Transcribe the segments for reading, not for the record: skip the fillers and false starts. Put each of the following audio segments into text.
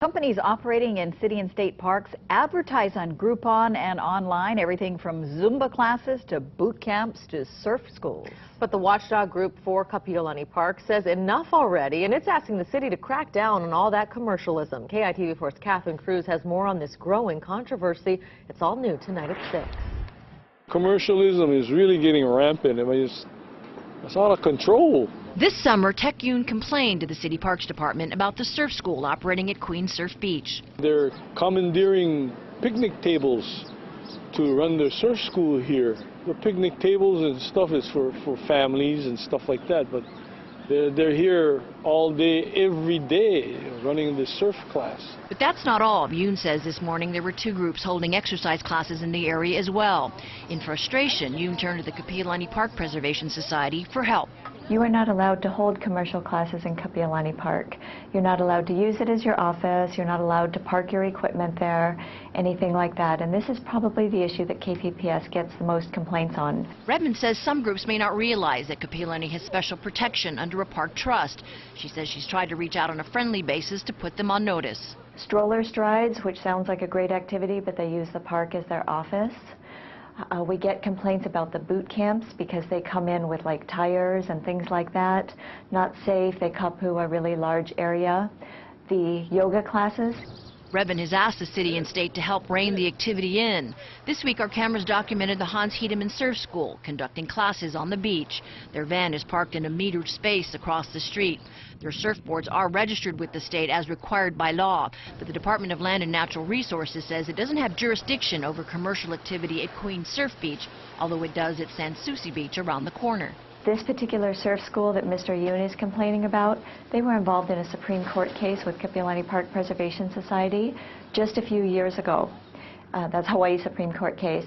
Companies operating in city and state parks advertise on Groupon and online everything from Zumba classes to boot camps to surf schools. But the watchdog group for Kapiolani Park says enough already, and it's asking the city to crack down on all that commercialism. KITV4's Catherine Cruz has more on this growing controversy. It's all new tonight at 6. Commercialism is really getting rampant. I mean, it's out of control. This summer, Tech Union complained to the City Parks Department about the surf school operating at Queen Surf Beach. They're commandeering picnic tables to run their surf school here. The picnic tables and stuff is for families and stuff like that, but they're here all day, every day, running the surf class. But that's not all. Yoon says this morning there were 2 groups holding exercise classes in the area as well. In frustration, Yoon turned to the Kapiolani Park Preservation Society for help. You are not allowed to hold commercial classes in Kapiolani Park. You're not allowed to use it as your office. You're not allowed to park your equipment there, anything like that. And this is probably the issue that KPPS gets the most complaints on. Redmond says some groups may not realize that Kapiolani has special protection under a park trust. She says she's tried to reach out on a friendly basis to put them on notice. Stroller strides, which sounds like a great activity, but they use the park as their office. We get complaints about the boot camps because they come in with like tires and things like that. Not safe, they kapu a really large area. The yoga classes. Redmond has asked the city and state to help rein the activity in. This week our cameras documented the Hans Hedemann Surf School conducting classes on the beach. Their van is parked in a metered space across the street. Their surfboards are registered with the state as required by law, but the Department of Land and Natural Resources says it doesn't have jurisdiction over commercial activity at Queen Surf Beach, although it does at Sans Souci Beach around the corner. This particular surf school that Mr. Yoon is complaining about, they were involved in a Supreme Court case with Kapiolani Park Preservation Society just a few years ago. That's Hawaii Supreme Court case.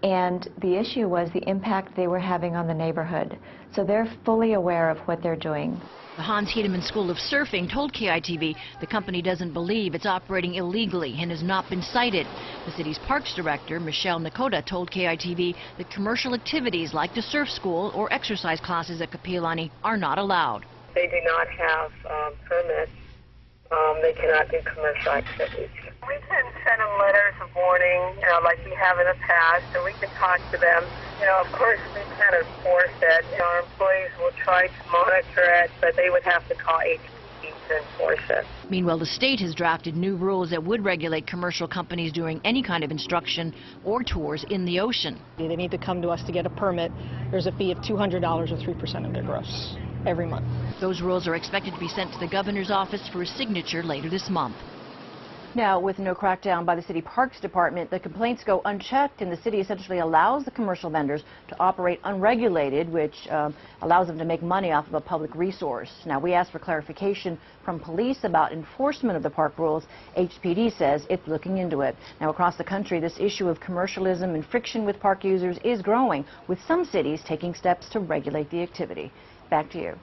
And the issue was the impact they were having on the neighborhood. So they're fully aware of what they're doing. The Hans Hedemann School of Surfing told KITV the company doesn't believe it's operating illegally and has not been cited. The city's parks director, Michelle Nakota, told KITV that commercial activities like the surf school or exercise classes at Kapiolani are not allowed. They do not have permits. They cannot do commercial activities. We can send them letters of warning, like we have in the past, and we can talk to them. Of course, we can't enforce it. Our employees will try to monitor it, but they would have to call ATC to enforce it. Meanwhile, the state has drafted new rules that would regulate commercial companies doing any kind of instruction or tours in the ocean. They need to come to us to get a permit. There's a fee of $200 or 3% of their gross every month. Those rules are expected to be sent to the governor's office for a signature later this month. Now, with no crackdown by the City Parks Department, the complaints go unchecked, and the city essentially allows the commercial vendors to operate unregulated, which allows them to make money off of a public resource. Now, we asked for clarification from police about enforcement of the park rules. HPD says it's looking into it. Now, across the country, this issue of commercialism and friction with park users is growing, with some cities taking steps to regulate the activity. Back to you.